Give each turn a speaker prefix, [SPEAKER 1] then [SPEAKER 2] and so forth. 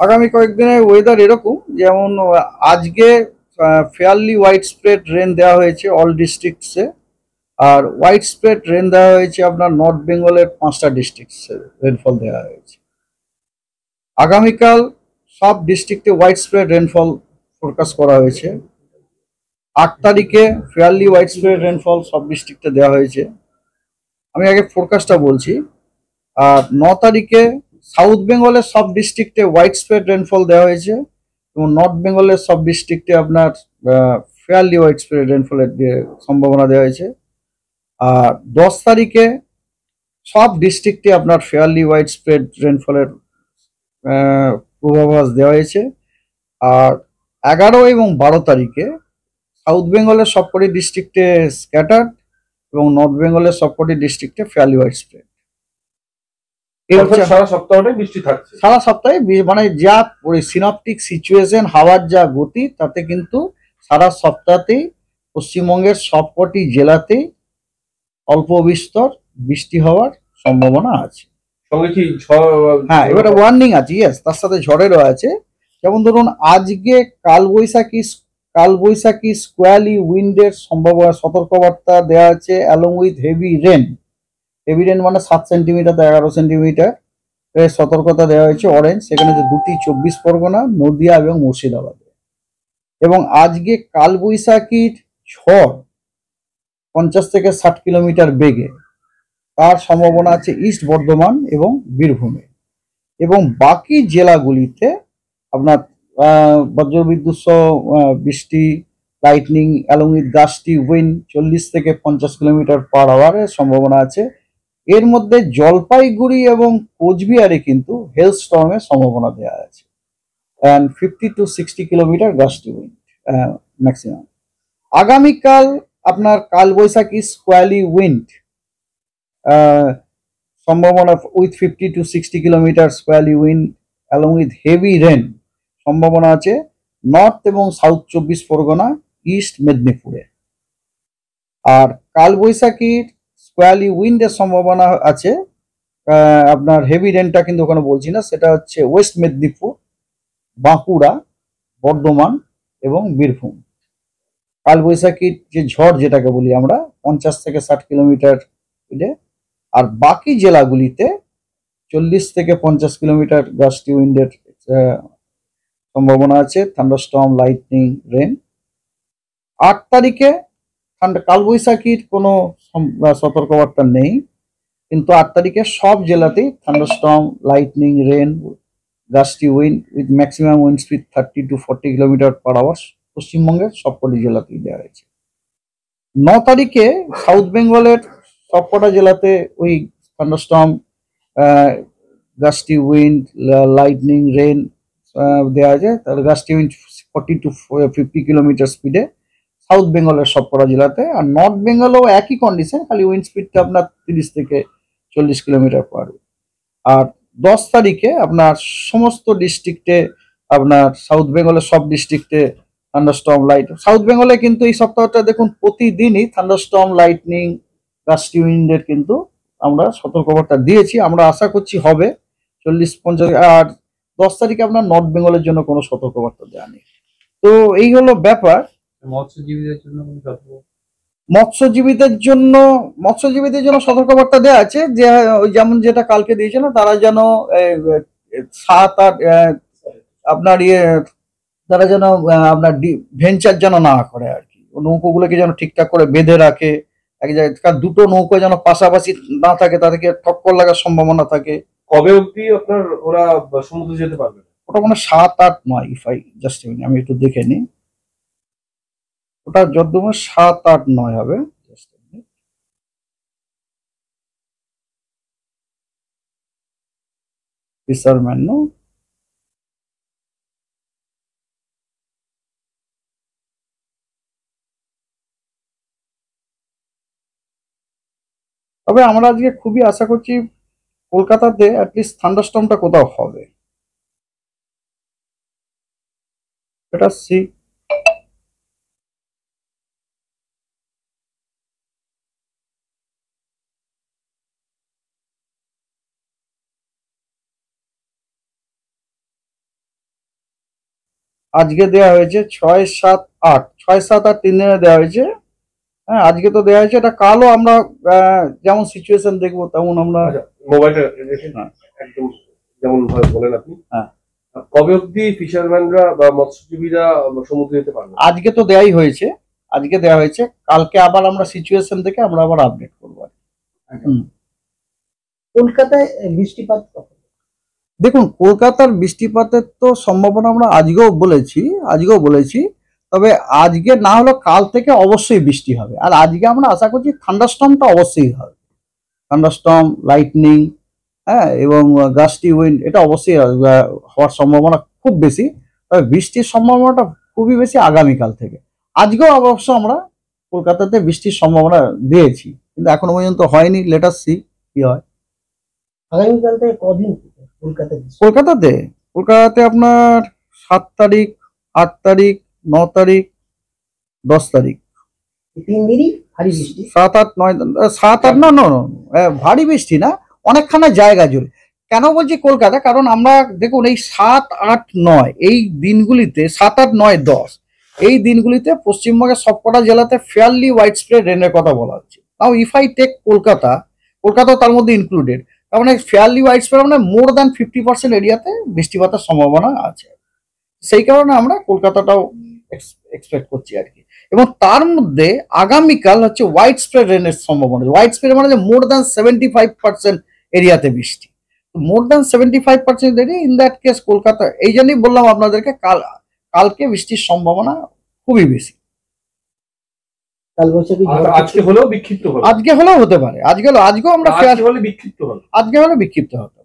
[SPEAKER 1] আগামী কয়েকদিনের ওয়েদার এরকম, যেমন আজকে ফেয়ারলি হোয়াইট স্প্রেড রেন দেওয়া হয়েছে অল ডিস্ট্রিক্টসে। আর হোয়াইট স্প্রেড রেন দেওয়া হয়েছে আপনার নর্থ বেঙ্গলের 5টা ডিস্ট্রিক্টসে রেনফল দেওয়া হয়েছে। আগামীকাল সব ডিস্ট্রিক্টে হোয়াইট স্প্রেড রেনফল ফোরকাস্ট করা হয়েছে। 8 তারিখে ফেয়ারলি হোয়াইট স্প্রেড রেনফল সব ডিস্ট্রিক্টে দেওয়া হয়েছে। আমি আগে ফোরকাস্টটা বলছি। আর 9 তারিখে সাউথ বেঙ্গলের সব ডিস্ট্রিক্টে হোয়াইট স্প্রেড রেনফল দেওয়া হয়েছে এবং নর্থ বেঙ্গলের সব ডিস্ট্রিক্টে আপনার ফেয়ারলি হোয়াইট স্প্রেড রেনফলের সম্ভাবনা দেওয়া হয়েছে। আর 10 তারিখে সব ডিস্ট্রিক্টে আপনার ফেয়ারলি হোয়াইট স্প্রেড রেনফলের পূর্বাভাস দেওয়া হয়েছে। আর 11 এবং 12 তারিখে সাউথ বেঙ্গলের সবকটি ডিস্ট্রিক্টে স্ক্যাটার্ড এবং নর্থ বেঙ্গলের সবকটি ডিস্ট্রিক্টে ফেয়ারলি হোয়াইট স্প্রেড।
[SPEAKER 2] সারা সপ্তাহটাই বৃষ্টি থাকছে।
[SPEAKER 1] সারা সপ্তাহে মানে যা সিনপটিক সিচুয়েশন, হাওয়ার যা গতি, তাতে কিন্তু সারা সপ্তাহতেই পশ্চিমবঙ্গের সবকটি জেলাতেই অল্প বিস্তর বৃষ্টি হওয়ার সম্ভাবনা আছে।
[SPEAKER 2] সঙ্গে কি
[SPEAKER 1] হ্যাঁ, এবারে ওয়ার্নিং আছে, ইয়েস, তার সাথে ঝড়েরও আছে। যেমন ধরুন আজকে কালবৈশাখী স্কোয়ালি উইন্ডের সম্ভাবনা সতর্কবার্তা দেওয়া আছে along with heavy rain. Heavy rain মানে 7 সেন্টিমিটার থেকে 11 সেন্টিমিটার সতর্কতা দেওয়া হয়েছে অরেঞ্জ। সেখানে যে 2টি 24 পরগনা, নদিয়া এবং মুর্শিদাবাদে। এবং আজকে কালবৈশাখীর ঝড় 50 থেকে 60 কিলোমিটার বেগে, তার সম্ভাবনা আছে ইস্ট বর্ধমান এবং বীরভূমে। এবং বাকি জেলাগুলিতে আপনার বজ্রবিদ্যুৎ সহ বৃষ্টি, lightning along with gusty wind 40 থেকে 50 কিলোমিটার পার আওয়ারের সম্ভাবনা আছে। এর মধ্যে জলপাইগুড়ি এবং কোচবিহারে কিন্তু হেল স্টর্মের সম্ভাবনা দেওয়া আছে and 50 to 60 kilometre gusty wind maximum. আগামীকাল আপনার কালবৈশাখী স্কোয়ালি উইন্ড সম্ভাবনা with 50 to 60 kilometre squally wind along with heavy rain সম্ভাবনা আছে নর্থ এবং সাউথ 24 পরগনা, ইস্ট মেদিনীপুরে। আর কালবৈশাখীর স্কোয়ালি উইন্ডের সম্ভাবনা আছে আপনার হেভি রেনটা কিন্তু ওখানে বলছি না, সেটা হচ্ছে ওয়েস্ট মেদিনীপুর, বাঁকুড়া, বর্ধমান এবং বীরভূম। কালবৈশাখীর যে ঝড় যেটাকে বলি আমরা 50 থেকে 60 কিলোমিটার স্পিডে। আর বাকি জেলাগুলিতে 40 থেকে 50 কিলোমিটার গাস্টি উইন্ডের সম্ভাবনা আছে, থান্ডারস্টর্ম, লাইটনিং, রেন। 8 তারিখে কালবৈশাখীর কোনো সতর্কবার্তা নেই, কিন্তু 8 তারিখে সব জেলাতেই thunderstorm, lightning, rain, gusty wind with maximum wind speed 30 to 40 kilometre per hour পশ্চিমবঙ্গের সবকটি জেলাতেই দেওয়া হয়েছে। 9 তারিখে সাউথ বেঙ্গলের সবকটা জেলাতে ওই thunderstorm, gusty wind, lightning, rain দেওয়া আছে। তাহলে গাস্টি উইন্ড 40 to 50 কিলোমিটার স্পিডে সাউথ বেঙ্গলের সবকটা জেলাতে। আর নর্থ বেঙ্গলেও একই কন্ডিশন, খালি উইন্ড স্পিডটা আপনার 30 থেকে 40 কিলোমিটার পার। আর 10 তারিখে আপনার সমস্ত ডিস্ট্রিক্টে, আপনার সাউথ বেঙ্গলের সব ডিস্ট্রিক্টে থান্ডারস্টর্ম, লাইট। সাউথ বেঙ্গলে কিন্তু এই সপ্তাহটা দেখুন প্রতিদিনই থান্ডারস্টর্ম, লাইটনিং, গাস্টি উইন্ডের কিন্তু আমরা সতর্কবার্তা দিয়েছি। আমরা আশা করছি হবে 40-50। আর 10 তারিখে আপনার নর্থ বেঙ্গলের জন্য কোনো সতর্কবার্তা দেওয়া নেই। তো এই হলো ব্যাপার। মৎস্যজীবীদের জন্য সতর্কবার্তা দেওয়া আছে, যে যেমন যেটা কালকে দিয়েছে না, তারা যেন 7-8 আপনার তারা যেন আপনার ভেঞ্চার যেন না করে আর কি। নৌকোগুলোকে যেন ঠিকঠাক করে বেঁধে রাখে এক জায়গায়। দুটো নৌকো যেন পাশাপাশি না থাকে, তাদেরকে ঠক্কর লাগার সম্ভাবনা থাকে।
[SPEAKER 2] কবে অবধি আপনার ওরা সমুদ্রে যেতে পারবে?
[SPEAKER 1] ওটা মানে 7-8 নয়, আমি একটু দেখে নিই। ওটা যদ্দূর 7-8-9 হবে। Fisherman, no? তবে আমরা আজকে খুবই আশা করছি কলকাতাতে অ্যাটলিস্ট থান্ডারস্টর্মটা কোথাও হবে। এটা সি আজকে দেওয়া হয়েছে 6, 7, 8, 6, 7 আর 3 দিনে দেওয়া হয়েছে। হ্যাঁ, আজকে তো দেওয়া হয়েছে, এটা কালও আমরা যেমন সিচুয়েশন দেখবো তেমন আমরা।
[SPEAKER 2] আচ্ছা, মোবাইলটা
[SPEAKER 1] হ্যাঁ।
[SPEAKER 2] একদম যেমন ভাবে বলেন আপনি।
[SPEAKER 1] হ্যাঁ।
[SPEAKER 2] কবে অবধি ফিশারম্যানরা বা মৎস্যজীবীরা সমুদ্রে যেতে পারবে?
[SPEAKER 1] আজকে তো দেওয়াই হয়েছে, আজকে দেওয়া হয়েছে, কালকে আবার আমরা সিচুয়েশন দেখে আমরা আবার আপডেট করবো।
[SPEAKER 3] কলকাতায় বৃষ্টিপাত কখন?
[SPEAKER 1] দেখুন, কলকাতার বৃষ্টিপাতের তো সম্ভাবনা আমরা আজকেও বলেছি, তবে আজকে না হলেও কাল থেকে অবশ্যই বৃষ্টি হবে। আর আজকে আমরা আশা করছি থান্ডারস্টর্মটা অবশ্যই হবে, থান্ডারস্টর্ম, লাইটনিং, হ্যাঁ, এবং গাস্টি উইন্ড, এটা অবশ্যই হওয়ার সম্ভাবনা খুব বেশি। তবে বৃষ্টির সম্ভাবনাটা খুবই বেশি আগামীকাল থেকে। আজকেও অবশ্য আমরা কলকাতাতে বৃষ্টির সম্ভাবনা দিয়েছি, কিন্তু এখনো পর্যন্ত হয়নি। লেট আস সি কি হয়।
[SPEAKER 3] আগামীকাল থেকে কদিন
[SPEAKER 1] কলকাতাতে আপনার 7 তারিখ, 8 তারিখ, 9 তারিখ, 10 তারিখ,
[SPEAKER 3] 3 দিনই ভারী বৃষ্টি।
[SPEAKER 1] 7, 8, 9, 7, 8 না, ভারী বৃষ্টি না, অনেকখানা জায়গা জুড়ে। কেন বলছি কলকাতা, কারণ আমরা দেখুন এই 7, 8, 9 এই দিনগুলিতে, 7, 8, 9, 10 এই দিনগুলিতে পশ্চিমবঙ্গের সবকটা জেলাতে ফেয়ারলি ওয়াইড স্প্রেড রেনের কথা বলা হচ্ছে। Now if I take Kolkata তার মধ্যে ইনক্লুডেড, তার মানে ফেয়ারলি ওয়াইড স্প্রেড মানে মোর দ্যান 50% এরিয়াতে বৃষ্টিপাতের সম্ভাবনা আছে। সেই কারণে আমরা কলকাতাটাও এক্সপেক্ট করছি আর কি। এবং তার মধ্যে আগামীকাল হচ্ছে ওয়াইড স্প্রেড রেনের সম্ভাবনা। ওয়াইড স্প্রেড মানে মোর দ্যান 75% এরিয়াতে বৃষ্টি, more than 75% area. In that case Kolkata, এই জন্যই বললাম আপনাদেরকে কালকে বৃষ্টির সম্ভাবনা খুবই বেশি।
[SPEAKER 2] আজকে হলেও বিক্ষিপ্ত হবে,
[SPEAKER 1] আজকে হলেও হতে পারে, আজকেও আমরা
[SPEAKER 2] আজকে হলে বিক্ষিপ্ত হবে।
[SPEAKER 1] আজকে হলে বিক্ষিপ্ত হবে।